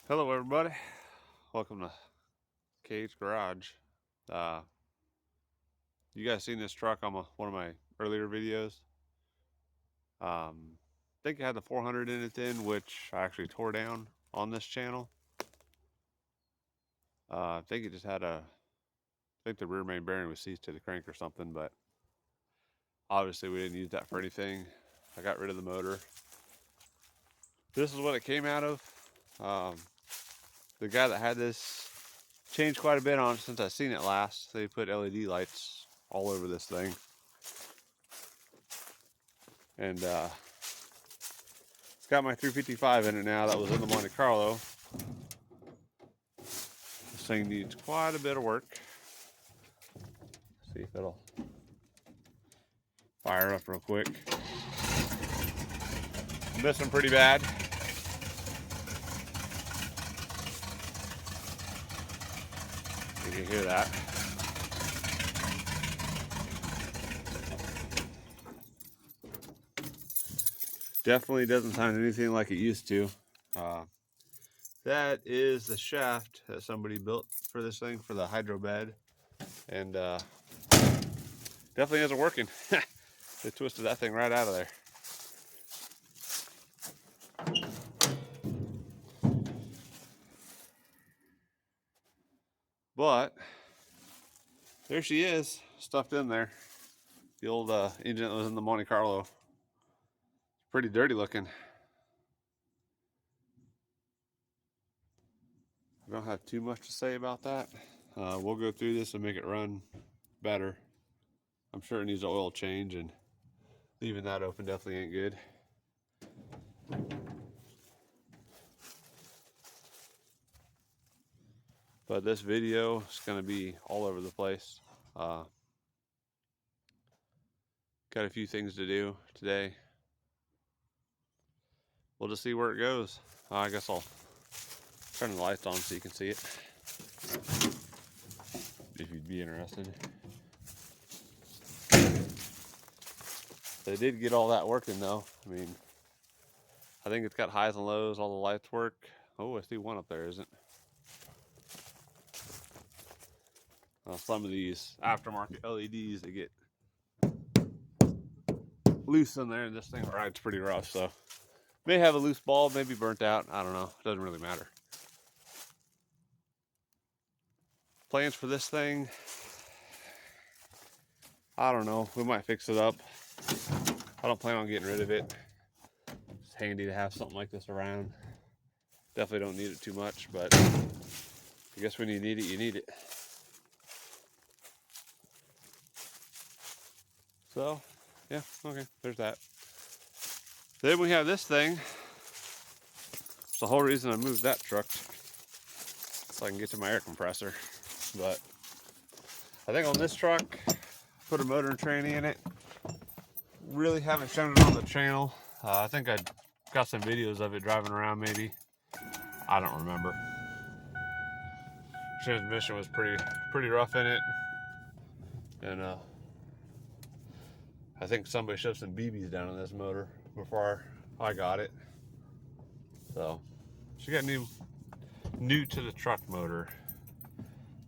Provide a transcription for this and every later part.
Hello, everybody. Welcome to Cage Garage. Uh, you guys seen this truck on one of my earlier videos? I think it had the 400 in it then, which I actually tore down on this channel. I think it just had I think the rear main bearing was seized to the crank or something, but obviously we didn't use that for anything. I got rid of the motor. This is what it came out of. Um, the guy that had this changed quite a bit on it since I seen it last. They put LED lights all over this thing. And it's got my 355 in it now that was in the Monte Carlo. This thing needs quite a bit of work. Let's see if it'll fire up real quick. Missing pretty bad. You can hear that. Definitely doesn't sound anything like it used to. That is the shaft that somebody built for this thing, for the hydro bed. And definitely isn't working. They twisted that thing right out of there. But there she is, stuffed in there. The old engine that was in the Monte Carlo. Pretty dirty looking. I don't have too much to say about that. We'll go through this and make it run better. I'm sure it needs an oil change, and leaving that open definitely ain't good. But this video is going to be all over the place. Got a few things to do today. We'll just see where it goes. I guess I'll turn the lights on so you can see it, if you'd be interested. They did get all that working though. I mean, I think it's got highs and lows, all the lights work. Oh, I see one up there, isn't? Some of these aftermarket LEDs, they get loose in there, and this thing rides pretty rough, so may have a loose bulb, maybe burnt out. I don't know. It doesn't really matter. Plans for this thing, I don't know. We might fix it up. I don't plan on getting rid of it. It's handy to have something like this around. Definitely don't need it too much, but I guess when you need it, you need it. So, yeah, okay, there's that. Then we have this thing. It's the whole reason I moved that truck, so I can get to my air compressor. But I think on this truck, put a motor and tranny in it. Really haven't shown it on the channel. I think I got some videos of it driving around, maybe. I don't remember. Transmission was pretty rough in it, and I think somebody shoved some BBs down on this motor before I got it. So she got new to the truck motor,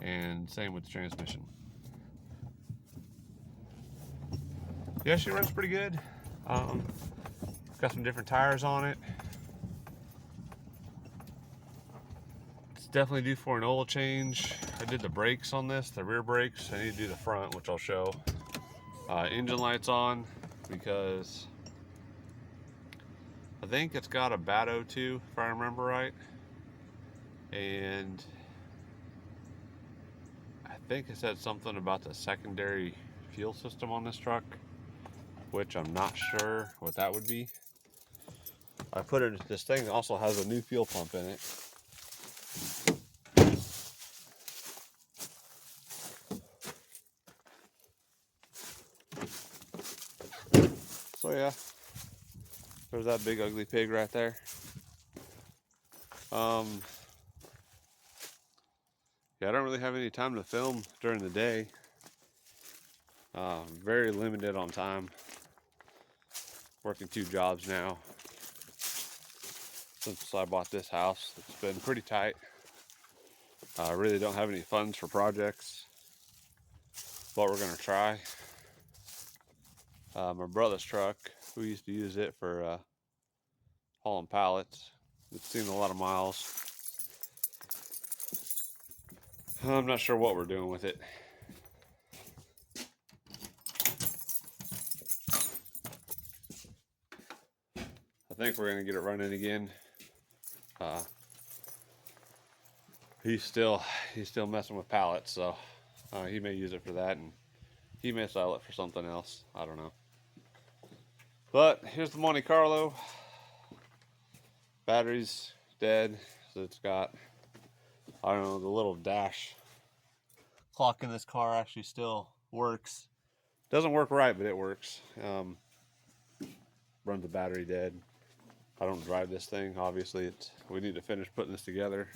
and same with the transmission. Yeah, she runs pretty good. Got some different tires on it. It's definitely due for an oil change. I did the brakes on this, the rear brakes. I need to do the front, which I'll show. Engine lights on because I think it's got a bad O2, if I remember right. And I think it said something about the secondary fuel system on this truck, which I'm not sure what that would be. I put it, this thing also has a new fuel pump in it. So yeah, there's that big ugly pig right there. Yeah, I don't really have any time to film during the day. Very limited on time. Working 2 jobs now. since I bought this house. It's been pretty tight. I really don't have any funds for projects, but we're gonna try. My brother's truck, we used to use it for hauling pallets. It's seen a lot of miles. I'm not sure what we're doing with it. I think we're gonna get it running again. He's still messing with pallets, so he may use it for that, and he may sell it for something else. I don't know. But here's the Monte Carlo. Battery's dead, so it's got, I don't know, the little dash clock in this car actually still works. Doesn't work right, but it works. Runs the battery dead. I don't drive this thing, obviously. We need to finish putting this together.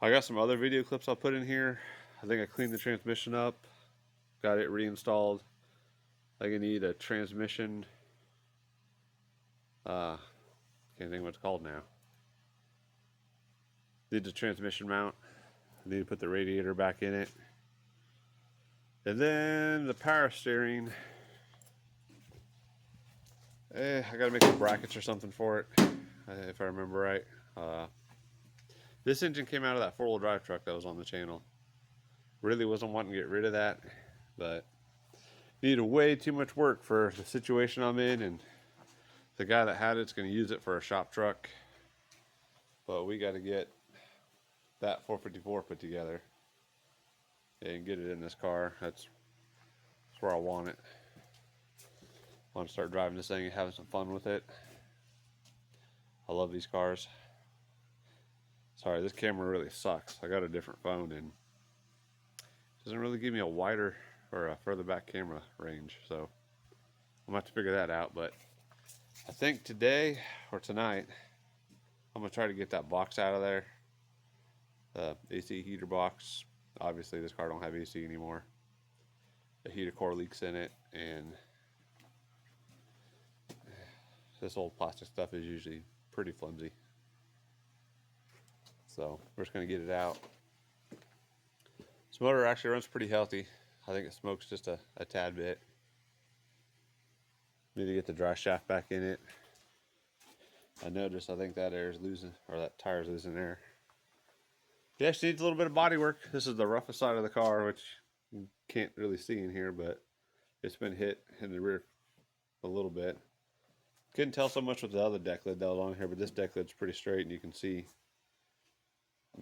I got some other video clips I'll put in here. I think I cleaned the transmission up, got it reinstalled. I think I need a transmission, can't think what it's called now. Need the transmission mount. I need to put the radiator back in it. And then the power steering. I gotta make some brackets or something for it, if I remember right. This engine came out of that 4-wheel drive truck that was on the channel. Really wasn't wanting to get rid of that, but needed way too much work for the situation I'm in, and the guy that had it's going to use it for a shop truck. But we got to get that 454 put together and get it in this car. That's where I want it. I want to start driving this thing and having some fun with it. I love these cars. Sorry, this camera really sucks. I got a different phone and it doesn't really give me a wider or a further back camera range, so I'm gonna have to figure that out. But I think today or tonight I'm gonna try to get that box out of there, the AC heater box. Obviously this car don't have AC anymore. The heater core leaks in it, and this old plastic stuff is usually pretty flimsy. So we're just gonna get it out. This motor actually runs pretty healthy. I think it smokes just a tad bit. Need to get the dry shaft back in it. I noticed, I think that air is losing, or that tire's losing air. It actually needs a little bit of body work. This is the roughest side of the car, which you can't really see in here, but it's been hit in the rear a little bit. Couldn't tell so much with the other deck lid that was on here, but this deck lid's pretty straight, and you can see,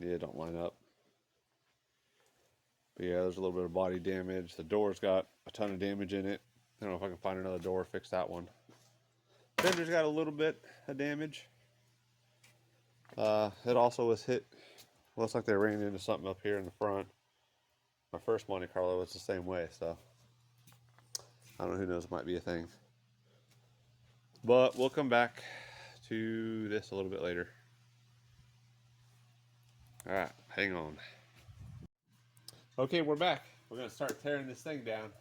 yeah, don't line up. But yeah, there's a little bit of body damage. The door's got a ton of damage in it. I don't know if I can find another door, fix that one. Fender's got a little bit of damage. It also was hit. Looks like they ran into something up here in the front. My first Monte Carlo was the same way, so I don't know, who knows, it might be a thing. But we'll come back to this a little bit later. All right, hang on. Okay, we're back. We're gonna start tearing this thing down.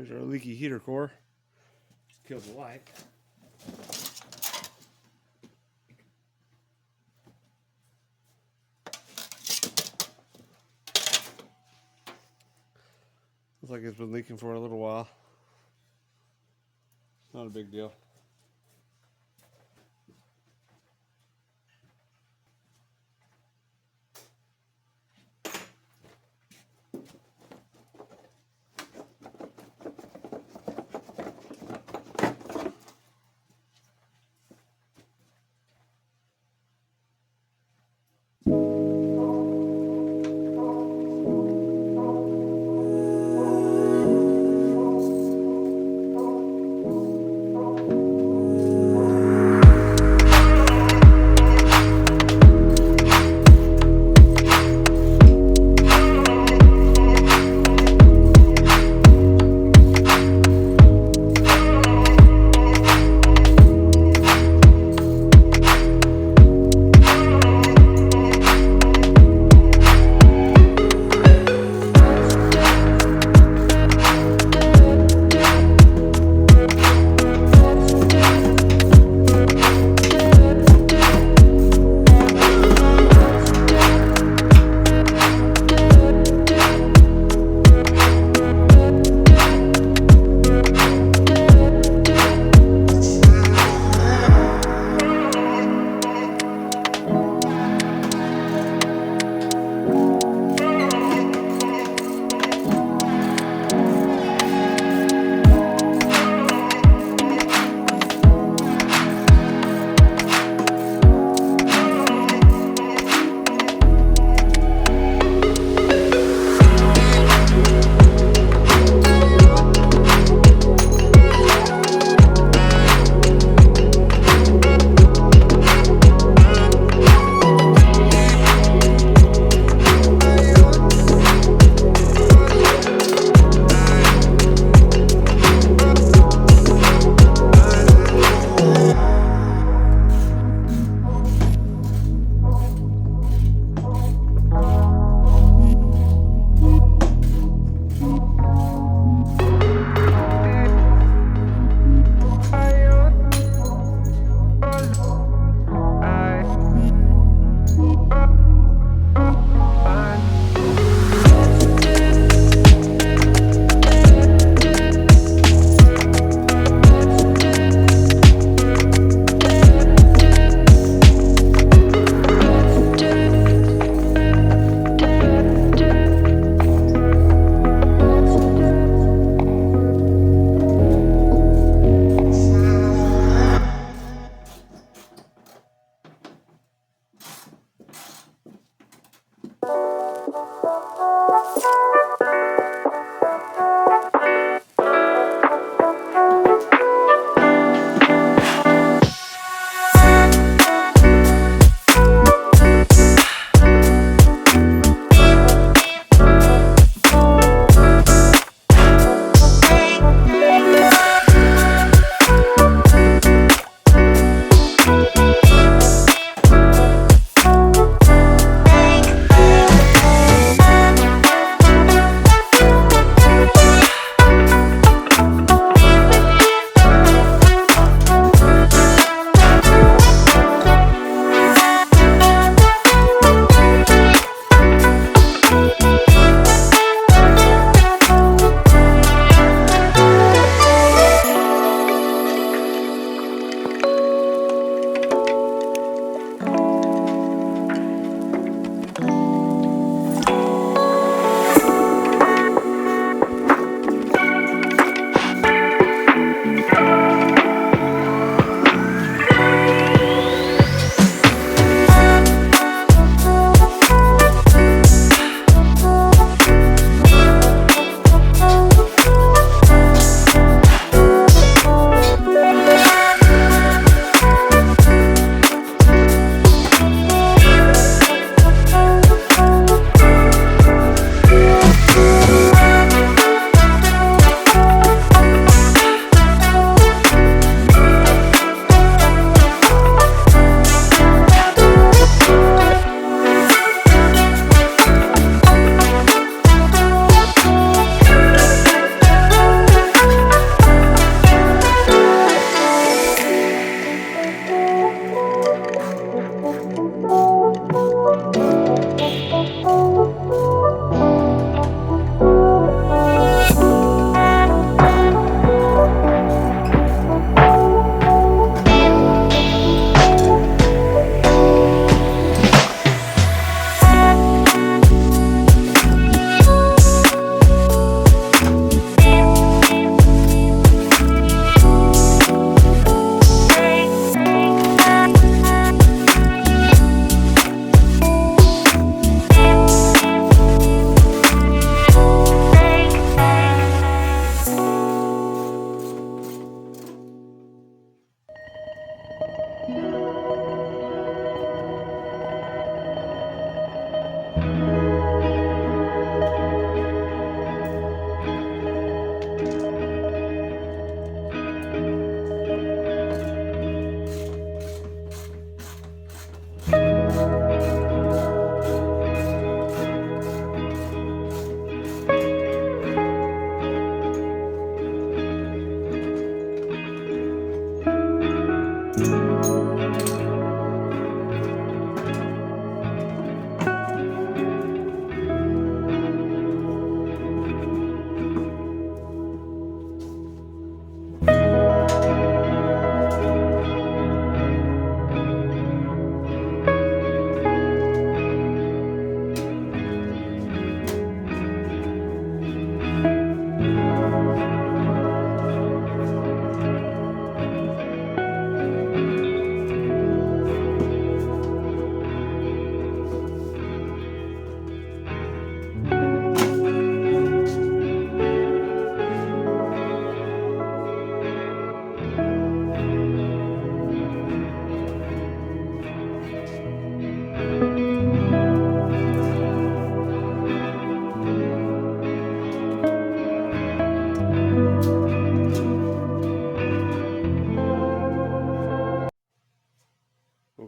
Here's our leaky heater core. Killed the light. Looks like it's been leaking for a little while. Not a big deal.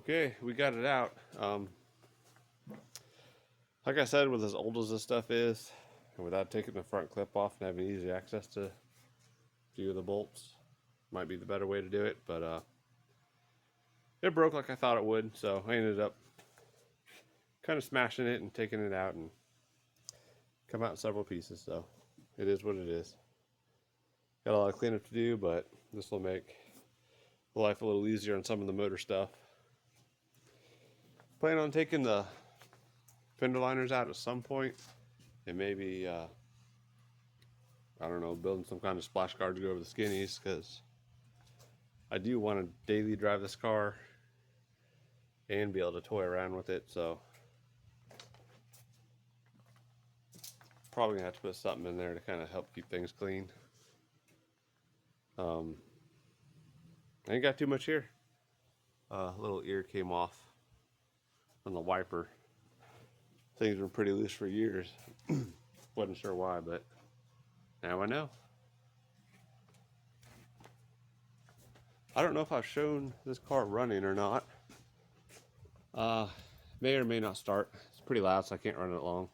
Okay, we got it out. Like I said, with as old as this stuff is, and without taking the front clip off and having easy access to a few of the bolts, might be the better way to do it, but it broke like I thought it would, so I ended up kind of smashing it and taking it out and come out in several pieces, so it is what it is. Got a lot of cleanup to do, but this will make life a little easier on some of the motor stuff. Plan on taking the fender liners out at some point, and maybe I don't know, building some kind of splash guard to go over the skinnies, because I do want to daily drive this car and be able to toy around with it, so probably gonna have to put something in there to kind of help keep things clean. I ain't got too much here. A little ear came off on the wiper. Things were pretty loose for years. Wasn't sure why, but now I know. I don't know if I've shown this car running or not. May or may not start. It's pretty loud, so I can't run it long.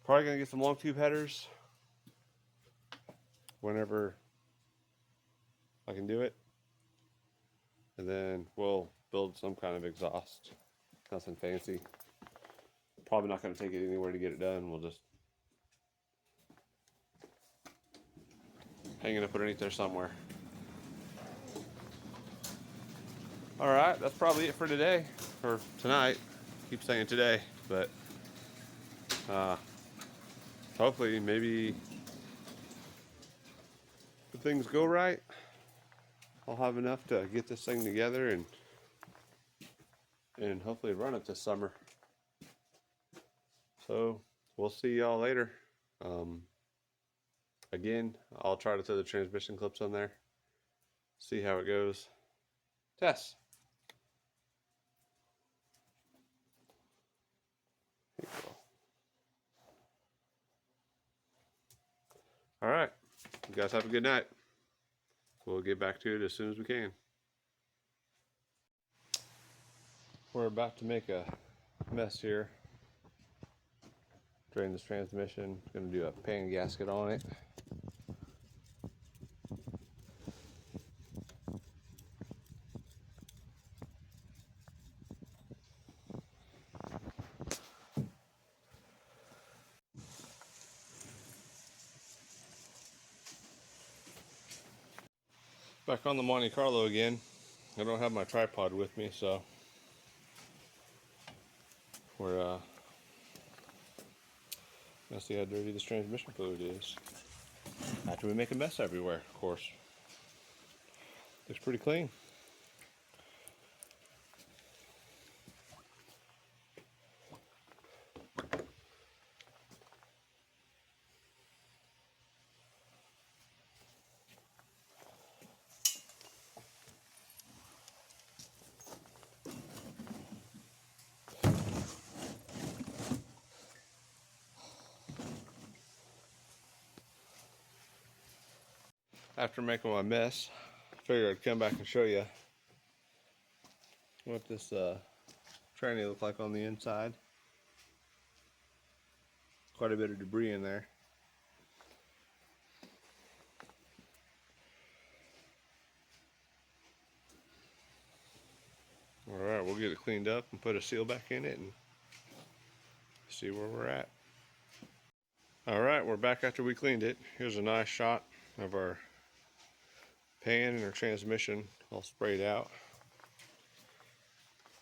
Probably gonna get some long tube headers whenever I can do it, and then we'll build some kind of exhaust. Nothing fancy. Probably not gonna take it anywhere to get it done. We'll just hang it up underneath there somewhere. All right, that's probably it for today, or tonight. Keep saying today, but hopefully, maybe if things go right, I'll have enough to get this thing together and hopefully run it this summer. So we'll see y'all later. Again, I'll try to throw the transmission clips on there, see how it goes. Tess. Here you go. All right, you guys have a good night. We'll get back to it as soon as we can. We're about to make a mess here. Drain this transmission. Going to do a pan gasket on it. Back on the Monte Carlo again. I don't have my tripod with me, so we're gonna see how dirty this transmission fluid is after we make a mess everywhere. Of course, looks pretty clean. After making my mess, I figured I'd come back and show you what this tranny looked like on the inside. Quite a bit of debris in there. Alright, we'll get it cleaned up and put a seal back in it and see where we're at. Alright, we're back after we cleaned it. Here's a nice shot of our pan and our transmission all sprayed out.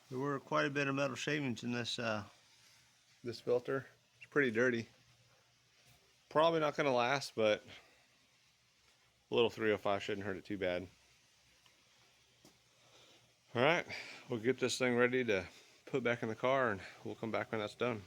There were quite a bit of metal shavings in this filter. It's pretty dirty. Probably not going to last, but a little 305 shouldn't hurt it too bad. Alright, we'll get this thing ready to put back in the car and we'll come back when that's done.